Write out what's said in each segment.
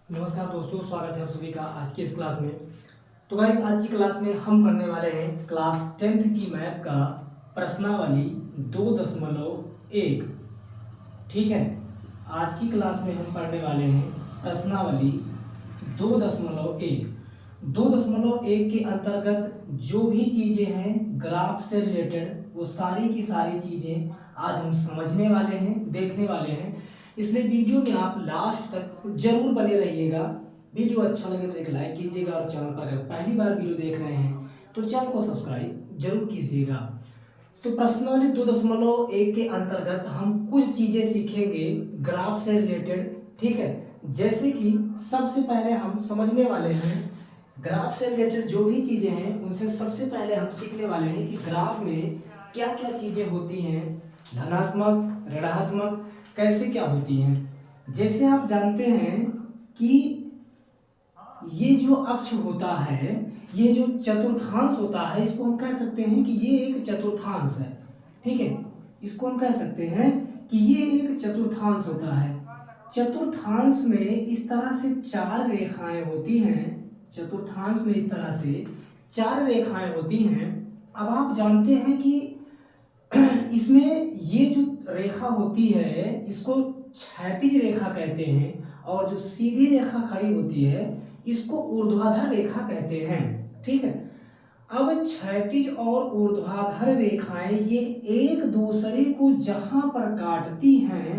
नमस्कार दोस्तों, स्वागत है आप सभी का आज की इस क्लास में। तो गाइस, आज की क्लास में हम पढ़ने वाले हैं क्लास 10th की मैथ का प्रश्नावली 2.1। ठीक है, आज की क्लास में हम पढ़ने वाले हैं प्रश्नावली 2.1। 2.1 के अंतर्गत जो भी चीज़ें हैं ग्राफ से रिलेटेड, वो सारी की सारी चीज़ें आज हम समझने वाले हैं, देखने वाले हैं। इसलिए वीडियो में आप लास्ट तक जरूर बने रहिएगा। वीडियो अच्छा लगे तो एक लाइक कीजिएगा और चैनल पर अगर पहली बार वीडियो देख रहे हैं तो चैनल को सब्सक्राइब जरूर कीजिएगा। तो प्रश्नावली 2.1 के अंतर्गत हम कुछ चीज़ें सीखेंगे ग्राफ से रिलेटेड। ठीक है, जैसे कि सबसे पहले हम समझने वाले हैं ग्राफ से रिलेटेड जो भी चीज़ें हैं उनसे सबसे पहले हम सीखने वाले हैं कि ग्राफ में क्या क्या चीज़ें होती हैं, धनात्मक, ऋणात्मक, कैसे क्या होती हैं। जैसे आप जानते हैं कि ये जो अक्ष होता है, ये जो चतुर्थांश होता है, इसको हम कह सकते हैं कि ये एक चतुर्थांश है। ठीक है, इसको हम कह सकते हैं कि ये एक चतुर्थांश होता है। चतुर्थांश में इस तरह से चार रेखाएं होती हैं। चतुर्थांश में इस तरह से चार रेखाएं होती हैं। अब आप जानते हैं कि इसमें ये जो रेखा होती है इसको क्षैतिज रेखा कहते हैं, और जो सीधी रेखा खड़ी होती है इसको ऊर्ध्वाधर रेखा कहते हैं। ठीक है, अब क्षैतिज और ऊर्ध्वाधर रेखाएं ये एक दूसरे को जहां पर काटती हैं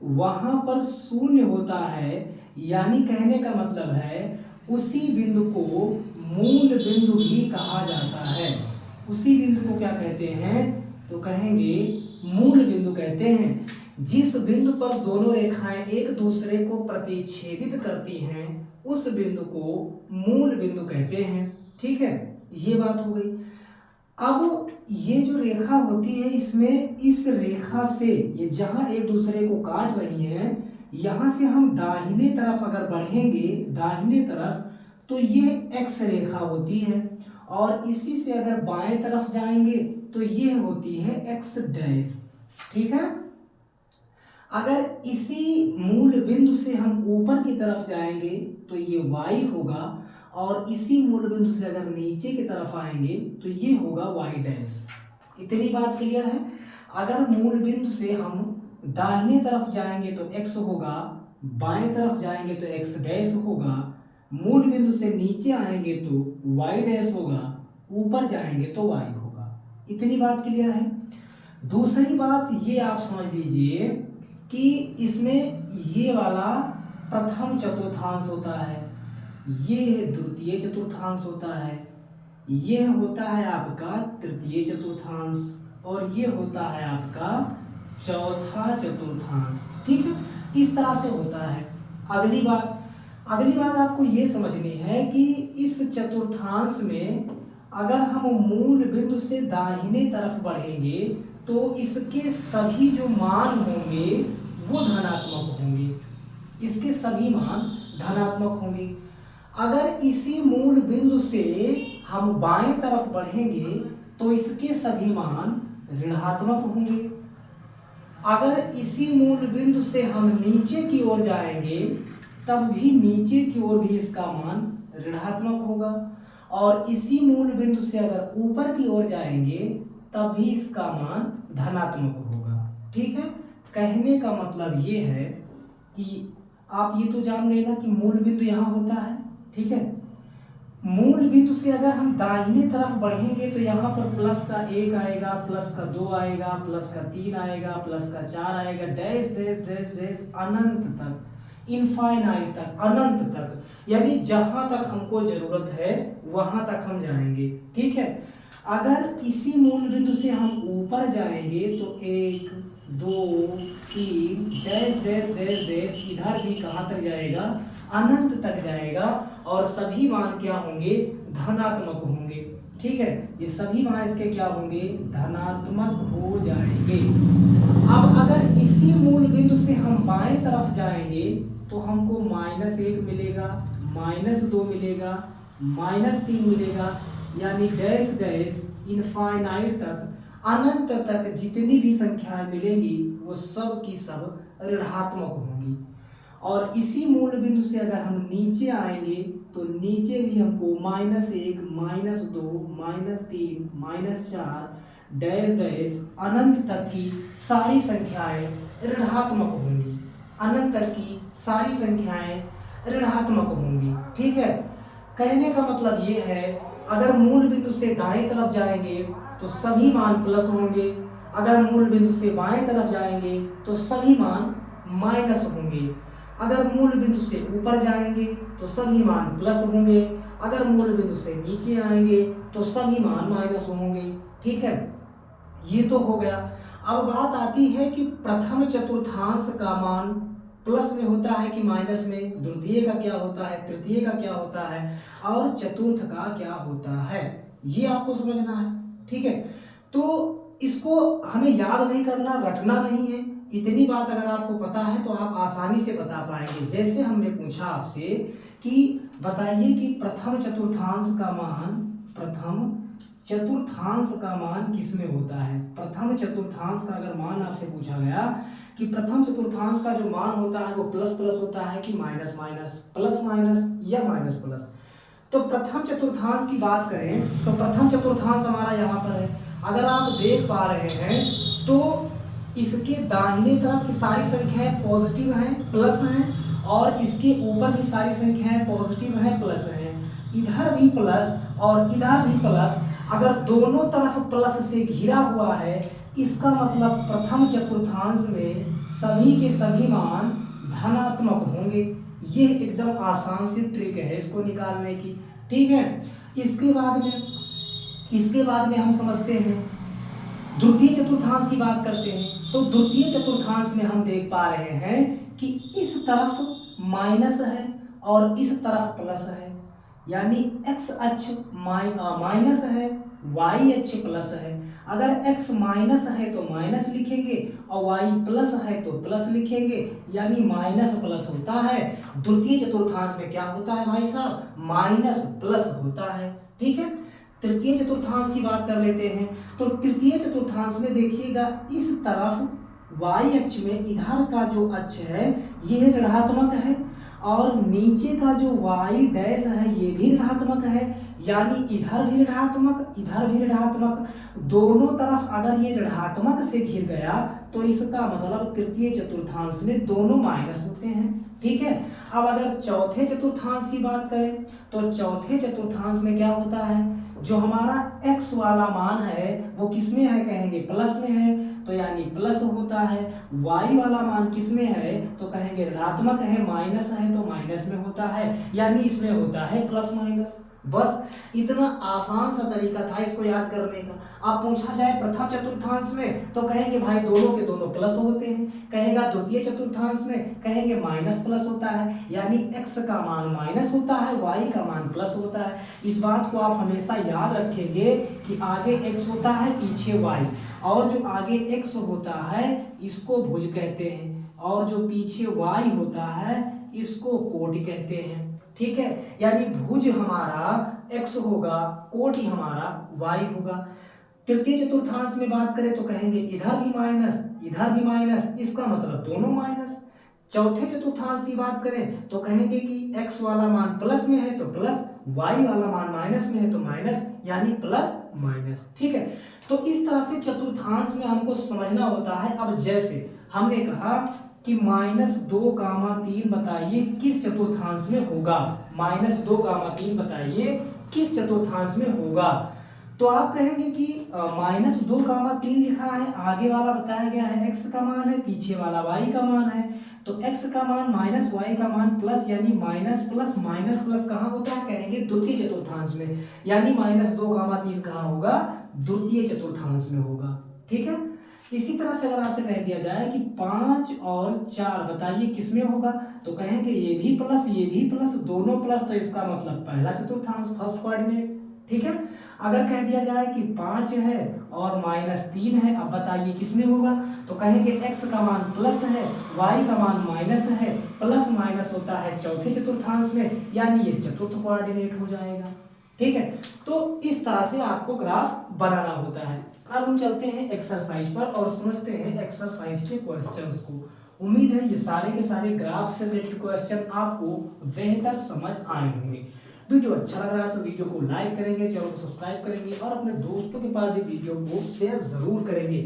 वहां पर शून्य होता है, यानी कहने का मतलब है उसी बिंदु को मूल बिंदु भी कहा जाता है। उसी बिंदु को क्या कहते हैं, तो कहेंगे मूल बिंदु कहते हैं। जिस बिंदु पर दोनों रेखाएं एक दूसरे को प्रतिच्छेदित करती हैं उस बिंदु को मूल बिंदु कहते हैं। ठीक है, ये बात हो गई। अब ये जो रेखा होती है इसमें इस रेखा से ये जहां एक दूसरे को काट रही हैं, यहां से हम दाहिने तरफ अगर बढ़ेंगे दाहिने तरफ तो ये एक्स रेखा होती है, और इसी से अगर बाएं तरफ जाएंगे तो ये होती है एक्स डैश। ठीक है, अगर इसी मूल बिंदु से हम ऊपर की तरफ जाएंगे तो ये y होगा, और इसी मूल बिंदु से अगर नीचे की तरफ आएंगे तो ये होगा y डैश। इतनी बात क्लियर है। अगर मूल बिंदु से हम दाहिने तरफ जाएंगे तो x होगा, बाएं तरफ जाएंगे तो x डैश होगा, मूल बिंदु से नीचे आएंगे तो y डैश होगा, ऊपर जाएंगे तो y होगा। इतनी बात क्लियर है। दूसरी बात ये आप समझ लीजिए कि इसमें ये वाला प्रथम चतुर्थांश होता है, ये द्वितीय चतुर्थांश होता है, ये होता है आपका तृतीय चतुर्थांश, और ये होता है आपका चौथा चतुर्थांश। ठीक है, इस तरह से होता है। अगली बात आपको ये समझनी है कि इस चतुर्थांश में अगर हम मूल बिंदु से दाहिने तरफ बढ़ेंगे तो इसके सभी जो मान होंगे वो धनात्मक होंगे। इसके सभी मान धनात्मक होंगे। अगर इसी मूल बिंदु से हम बाएं तरफ बढ़ेंगे तो इसके सभी मान ऋणात्मक होंगे। अगर इसी मूल बिंदु से हम नीचे की ओर जाएंगे तब भी नीचे की ओर भी इसका मान ऋणात्मक होगा, और इसी मूल बिंदु से अगर ऊपर की ओर जाएंगे तब भी इसका मान धनात्मक होगा। ठीक है, कहने का मतलब ये है कि आप ये तो जान गए ना कि मूल बिंदु यहाँ होता है। ठीक है, मूल बिंदु से अगर हम दाहिने तरफ बढ़ेंगे तो यहाँ पर प्लस का 1 आएगा, प्लस का 2 आएगा, प्लस का 3 आएगा, प्लस का 4 आएगा, डैश डैश डैश डैश अनंत तक, इनफाइनाइट तक, अनंत तक, यानी जहां तक हमको जरूरत है वहां तक हम जाएंगे। ठीक है, अगर इसी मूल बिंदु से हम ऊपर जाएंगे तो 1 2 3 डैश डैश डैश डैश इधर भी कहां तक जाएगा, अनंत तक जाएगा, और सभी मान क्या होंगे, धनात्मक होंगे। ठीक है, ये सभी मान इसके क्या होंगे, धनात्मक हो जाएंगे। अब अगर इसी मूल बिंदु से हम बाएं तरफ जाएंगे तो हमको -1 मिलेगा, -2 मिलेगा, -3 मिलेगा, यानी डैश डैश इनफाइनाइट तक, अनंत तक जितनी भी संख्याएं मिलेंगी वो सब की सब ऋणात्मक होंगी। और इसी मूल बिंदु से अगर हम नीचे आएंगे तो नीचे भी हमको -1, -2, -3, -4 डैश डैश अनंत तक की सारी संख्याएं ऋणात्मक होंगी। अनंत तक की सारी संख्याएं ऋणात्मक होंगी। ठीक है, कहने का मतलब ये है अगर मूल बिंदु से दाएं तरफ जाएंगे तो सभी मान प्लस होंगे, अगर मूल बिंदु से बाएं तरफ जाएंगे तो सभी मान माइनस होंगे, अगर मूल बिंदु से ऊपर जाएंगे तो सभी मान प्लस होंगे, अगर मूल बिंदु से नीचे आएंगे तो सभी मान माइनस होंगे। ठीक है, ये तो हो गया। अब बात आती है कि प्रथम चतुर्थांश का मान प्लस में होता है कि माइनस में, द्वितीय का क्या होता है, तृतीय का क्या होता है और चतुर्थ का क्या होता है, ये आपको समझना है। ठीक है, तो इसको हमें याद नहीं करना, रटना नहीं है। इतनी बात अगर आपको पता है तो आप आसानी से बता पाएंगे। जैसे हमने पूछा आपसे कि बताइए कि प्रथम चतुर्थांश का मान किस में होता है। प्रथम चतुर्थांश का अगर मान आपसे पूछा गया कि प्रथम चतुर्थांश का जो मान होता है वो प्लस प्लस होता है कि माइनस माइनस, प्लस माइनस या माइनस प्लस, तो प्रथम चतुर्थांश की बात करें तो प्रथम चतुर्थांश हमारा यहाँ पर है। अगर आप देख पा रहे हैं तो इसके दाहिने तरफ की सारी संख्याएं पॉजिटिव हैं, प्लस हैं, और इसके ऊपर की सारी संख्याएं पॉजिटिव हैं, प्लस हैं। इधर भी प्लस और इधर भी प्लस, अगर दोनों तरफ प्लस से घिरा हुआ है इसका मतलब प्रथम चतुर्थांश में सभी के सभी मान धनात्मक होंगे। ये एकदम आसान सी ट्रिक है इसको निकालने की। ठीक है, इसके बाद में हम समझते हैं द्वितीय चतुर्थांश की बात करते हैं। तो द्वितीय चतुर्थांश में हम देख पा रहे हैं कि इस तरफ माइनस है और इस तरफ प्लस है, यानी x अक्ष माइनस है, y अक्ष प्लस है। अगर x माइनस है तो माइनस लिखेंगे और y प्लस है तो प्लस लिखेंगे, यानी माइनस प्लस होता है। द्वितीय चतुर्थांश में क्या होता है भाई साहब, माइनस प्लस होता है। ठीक है, तृतीय चतुर्थांश की बात कर लेते हैं। तो तृतीय चतुर्थांश में देखिएगा इस तरफ y अक्ष में इधर का जो अक्ष है ये ऋणात्मक है और नीचे का जो y डैश है ये भी ऋणात्मक है, यानी इधर भी ऋणात्मक इधर भी ऋणात्मक, दोनों तरफ अगर ये ऋणात्मक से घिर गया तो इसका मतलब तृतीय चतुर्थांश में दोनों माइनस होते हैं। ठीक है, अब अगर चौथे चतुर्थांश की बात करें तो चौथे चतुर्थांश में क्या होता है, जो हमारा x वाला मान है वो किस में है, कहेंगे प्लस में है, तो यानी प्लस होता है। y वाला मान किस में है तो कहेंगे ऋणात्मक है, माइनस है तो माइनस में होता है, यानी इसमें होता है प्लस माइनस। बस इतना आसान सा तरीका था इसको याद करने का। अब पूछा जाए प्रथम चतुर्थांश में तो कहेंगे भाई दोनों के दोनों प्लस होते हैं, कहेगा द्वितीय चतुर्थांश में कहेंगे माइनस प्लस होता है, यानी x का मान माइनस होता है, y का मान प्लस होता है। इस बात को आप हमेशा याद रखेंगे कि आगे x होता है पीछे y, और जो आगे x होता है इसको भुज कहते हैं और जो पीछे y होता है इसको कोटि कहते हैं। ठीक है, यानी भुज हमारा x होगा, कोटि हमारा y होगा। तृतीय चतुर्थांश में बात करें तो कहेंगे इधर भी माइनस, इसका मतलब दोनों माइनस। चौथे चतुर्थांश की बात करें तो कहेंगे कि x वाला मान प्लस में है तो प्लस, y वाला मान माइनस में है तो माइनस, यानी प्लस माइनस। ठीक है, तो इस तरह से चतुर्थांश में हमको समझना होता है। अब जैसे हमने कहा कि -2,3 बताइए किस चतुर्थांश में होगा, -2,3 बताइए किस चतुर्थांश में होगा, तो आप कहेंगे कि -2,3 लिखा है, आगे वाला बताया गया है x का मान है, पीछे वाला y का मान है, तो x का मान माइनस y का मान प्लस, यानी माइनस प्लस कहाँ होता है, कहेंगे द्वितीय चतुर्थांश में, यानी -2,3 कहाँ होगा, द्वितीय चतुर्थांश में होगा। ठीक है, इसी तरह से अगर आपसे कह दिया जाए कि 5 और 4 बताइए किसमें होगा, तो कहेंगे ये भी प्लस दोनों प्लस, तो इसका मतलब पहला चतुर्थांश, फर्स्ट कोऑर्डिनेट। ठीक है, अगर कह दिया जाए कि 5 है और -3 है, अब बताइए किसमें होगा, तो कहेंगे x का मान प्लस है, y का मान माइनस है, प्लस माइनस होता है चौथे चतुर्थांश में, यानी ये चतुर्थ कोऑर्डिनेट हो जाएगा। ठीक है, तो इस तरह से आपको ग्राफ बनाना होता है। अब हम चलते हैं एक्सरसाइज पर और समझते हैं एक्सरसाइज के क्वेश्चंस को। उम्मीद है ये सारे के सारे ग्राफ से रिलेटेड क्वेश्चन आपको बेहतर समझ आए होंगे। वीडियो अच्छा लग रहा है तो वीडियो को लाइक करेंगे, चैनल को सब्सक्राइब करेंगे और अपने दोस्तों के पास भी वीडियो को शेयर जरूर करेंगे।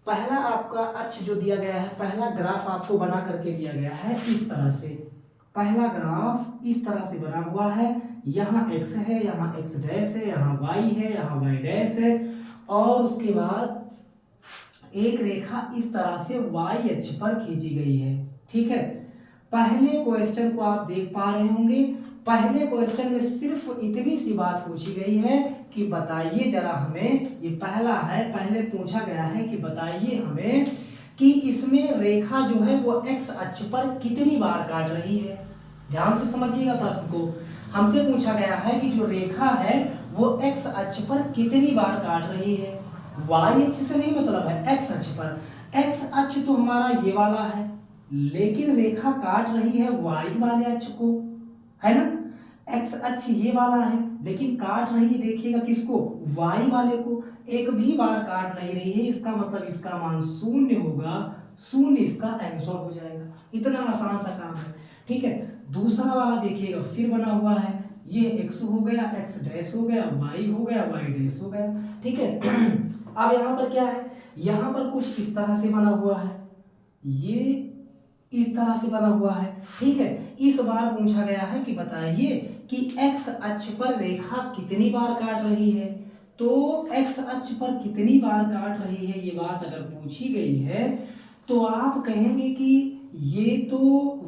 पहला आपका अक्ष जो दिया गया है, पहला ग्राफ आपको बना करके दिया गया है इस तरह से। पहला ग्राफ इस तरह से बना हुआ है, यहाँ x है, यहाँ x डैश है, यहाँ y है, यहाँ y डैश है और उसके बाद एक रेखा इस तरह से y अक्ष पर खींची गई है। ठीक है, पहले क्वेश्चन को आप देख पा रहे होंगे। पहले क्वेश्चन में सिर्फ इतनी सी बात पूछी गई है कि बताइए जरा हमें, ये पहला है, पहले पूछा गया है कि बताइए हमें कि इसमें रेखा जो है वो x अक्ष पर कितनी बार काट रही है। ध्यान से समझिएगा प्रश्न को। हमसे पूछा गया है कि जो रेखा है वो x अक्ष पर कितनी बार काट रही है। y अक्ष से नहीं मतलब है, x अक्ष पर। x अक्ष तो हमारा ये वाला है, लेकिन रेखा काट रही है y वाले अक्ष को, है ना। x अक्ष ये वाला है लेकिन काट रही है, देखिएगा किसको, y वाले को। एक भी बार काट नहीं रही है, इसका मतलब इसका मान 0 होगा, 0 इसका आंसर हो जाएगा। इतना आसान सा काम है। ठीक है, दूसरा वाला देखिएगा फिर बना हुआ है, ये x हो गया, x डैश हो गया, y हो गया, y डैश हो गया। ठीक है, अब यहाँ पर क्या है, यहाँ पर कुछ इस तरह से बना हुआ है, ये इस तरह से बना हुआ है। ठीक है, इस बार पूछा गया है कि बताइए कि x अक्ष पर रेखा कितनी बार काट रही है। तो x अक्ष पर कितनी बार काट रही है ये बात अगर पूछी गई है तो आप कहेंगे कि ये तो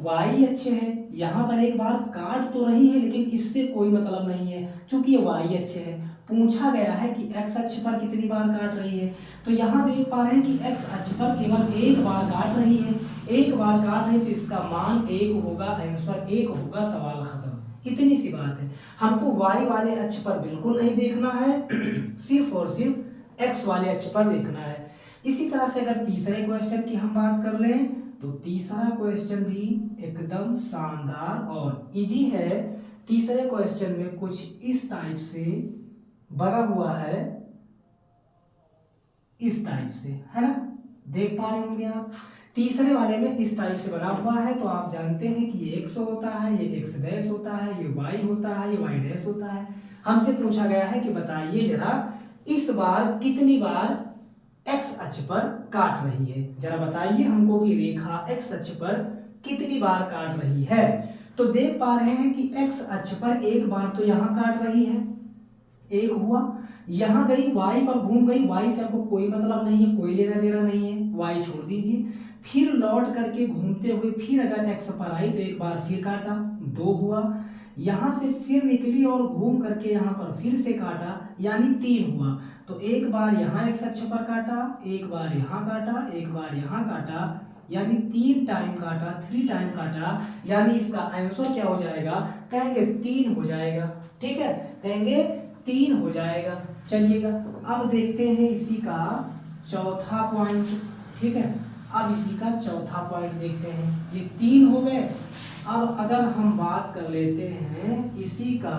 y अक्ष है, यहाँ पर एक बार काट तो रही है लेकिन इससे कोई मतलब नहीं है क्योंकि ये y अक्ष है। पूछा गया है कि x अक्ष पर कितनी बार काट रही है, तो यहाँ देख पा रहे हैं कि x अक्ष पर केवल एक बार काट रही है, एक बार काट रही है तो इसका मान 1 होगा, आंसर 1 होगा, सवाल खत्म। इतनी सी बात है। हमको y वाले अक्ष पर बिल्कुल नहीं देखना है, सिर्फ और सिर्फ x वाले अक्ष पर देखना है। इसी तरह से अगर तीसरे क्वेश्चन की हम बात कर लें तो तीसरा क्वेश्चन भी एकदम शानदार और इजी है। तीसरे क्वेश्चन में कुछ इस टाइप से बना हुआ है, इस टाइप से, है ना, देख पा रहे होंगे आप। तीसरे वाले में इस टाइप से बना हुआ है तो आप जानते हैं कि ये x होता है, ये x डैश होता है, ये y होता है, ये y डैश होता है। हमसे पूछा गया है कि बताइए जरा इस बार कितनी बार x अक्ष पर काट रही है। जरा बताइए हमको कि रेखा x अक्ष पर कितनी बार काट रही है। तो देख पा रहे हैं कि x अक्ष पर एक बार तो यहाँ काट रही है, एक हुआ, यहाँ गई y पर घूम गई, y से आपको कोई मतलब नहीं है, कोई लेना देना नहीं है, y छोड़ दीजिए। फिर लौट करके घूमते हुए फिर अगर x पर आई तो एक बार फिर काटा, 2 हुआ, यहाँ से फिर निकली और घूम करके यहाँ पर फिर से काटा, यानी 3 हुआ। तो एक बार यहाँ x अक्ष पर काटा, एक बार यहाँ काटा, एक बार यहाँ काटा, यानी 3 टाइम काटा, 3 टाइम काटा, यानी इसका आंसर क्या हो जाएगा, कहेंगे 3 हो जाएगा। ठीक है, कहेंगे 3 हो जाएगा। चलिएगा अब देखते हैं इसी का चौथा पॉइंट। ठीक है, अब इसी का चौथा पॉइंट देखते हैं। ये 3 हो गए। अब अगर हम बात कर लेते हैं इसी का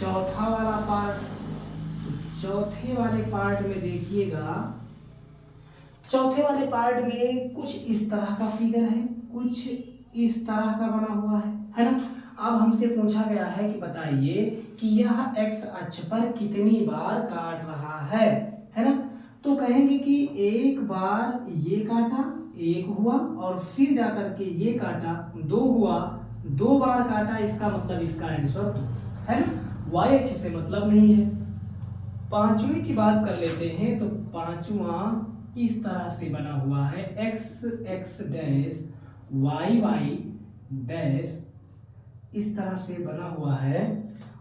चौथा वाला पार्ट, तो चौथे वाले पार्ट में देखिएगा, चौथे वाले पार्ट में कुछ इस तरह का फिगर है, कुछ इस तरह का बना हुआ है ना। अब हमसे पूछा गया है कि बताइए कि यह x अक्ष पर कितनी बार काट रहा है ना। तो कहेंगे कि एक बार ये काटा, 1 हुआ, और फिर जाकर के ये काटा, 2 हुआ, 2 बार काटा, इसका मतलब इसका आंसर 2 है ना। y अक्ष से मतलब नहीं है। पांचवी की बात कर लेते हैं तो पांचवा इस तरह से बना हुआ है, x डैश y डैश, इस तरह से बना हुआ है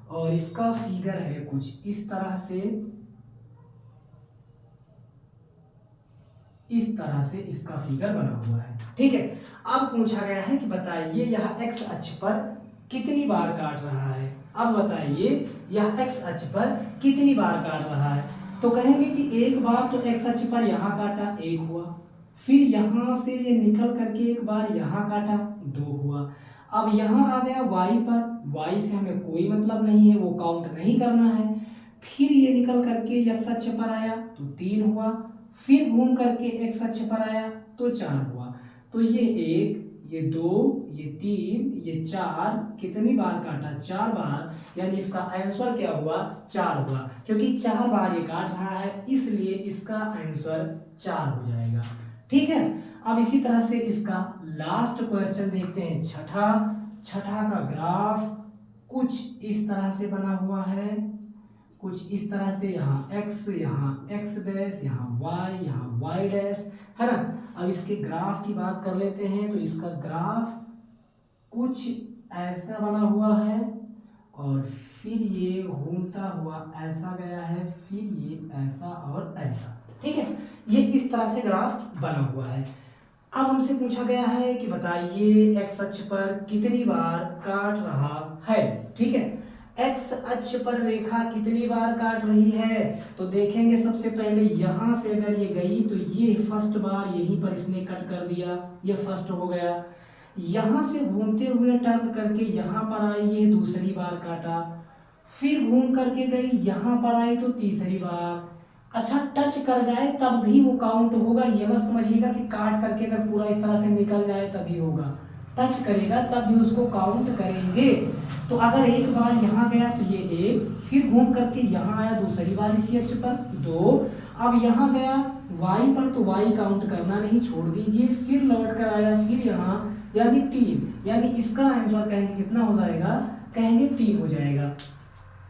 और इसका फिगर है कुछ इस तरह से, इस तरह से इसका फिगर बना हुआ है। ठीक है, अब पूछा गया है कि बताइए यह x अक्ष पर कितनी बार काट रहा है। अब बताइए यह x अक्ष पर कितनी बार काट रहा है। तो कहेंगे कि एक बार तो x अक्ष पर यहाँ काटा, 1 हुआ, फिर यहाँ से ये निकल करके एक बार यहाँ काटा, 2 हुआ। अब यहाँ आ गया y पर, y से हमें कोई मतलब नहीं है, वो काउंट नहीं करना है। फिर ये निकल करके x अक्ष पर आया तो 3 हुआ, फिर घूम करके x अक्ष पर आया तो 4 हुआ। तो ये 1, ये 2, ये 3, ये 4, कितनी बार काटा? 4 बार, यानी इसका आंसर क्या हुआ? 4 हुआ, क्योंकि 4 बार ये काट रहा है इसलिए इसका आंसर 4 हो जाएगा। ठीक है, अब इसी तरह से इसका लास्ट क्वेश्चन देखते हैं। छठा का ग्राफ कुछ इस तरह से बना हुआ है, कुछ इस तरह से, यहाँ x डैश, यहाँ y डैश, है ना। अब इसके ग्राफ की बात कर लेते हैं, तो इसका ग्राफ कुछ ऐसा बना हुआ है और फिर ये घूमता हुआ ऐसा गया है, फिर ये ऐसा और ऐसा। ठीक है, ये इस तरह से ग्राफ बना हुआ है। अब हमसे पूछा गया है कि बताइए x अक्ष पर कितनी बार काट रहा है। ठीक है, x अक्ष पर रेखा कितनी बार काट रही है, तो देखेंगे सबसे पहले यहाँ से अगर ये गई तो ये फर्स्ट बार यहीं पर इसने कट कर दिया, ये फर्स्ट हो गया। यहाँ से घूमते हुए टर्न करके यहाँ पर आई, ये दूसरी बार काटा, फिर घूम करके गई यहाँ पर आई तो तीसरी बार। अच्छा, टच कर जाए तब भी वो काउंट होगा, ये मत समझिएगा कि काट करके अगर पूरा इस तरह से निकल जाए तभी होगा, टच करेगा तब भी उसको काउंट करेंगे। तो अगर एक बार यहाँ गया तो ये 1, फिर घूम करके यहाँ आया दूसरी बार इसी अक्ष पर 2, अब यहाँ गया y पर तो y काउंट करना नहीं, छोड़ दीजिए, फिर लौट कर आया, फिर यहाँ, यानी 3, यानी इसका आंसर कहेंगे कितना हो जाएगा? कहेंगे 3 हो जाएगा।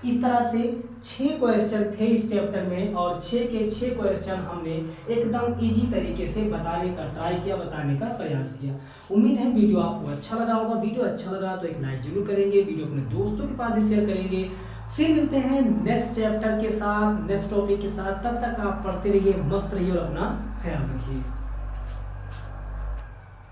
इस तरह से 6 क्वेश्चन थे इस चैप्टर में और 6 के 6 क्वेश्चन हमने एकदम इजी तरीके से बताने का ट्राई किया, बताने का प्रयास किया। उम्मीद है वीडियो आपको अच्छा लगा होगा। वीडियो अच्छा लगा तो एक लाइक जरूर करेंगे, वीडियो अपने दोस्तों के पास भी शेयर करेंगे। फिर मिलते हैं नेक्स्ट चैप्टर के साथ, नेक्स्ट टॉपिक के साथ। तब तक आप पढ़ते रहिए, मस्त रहिए और अपना ख्याल रखिए।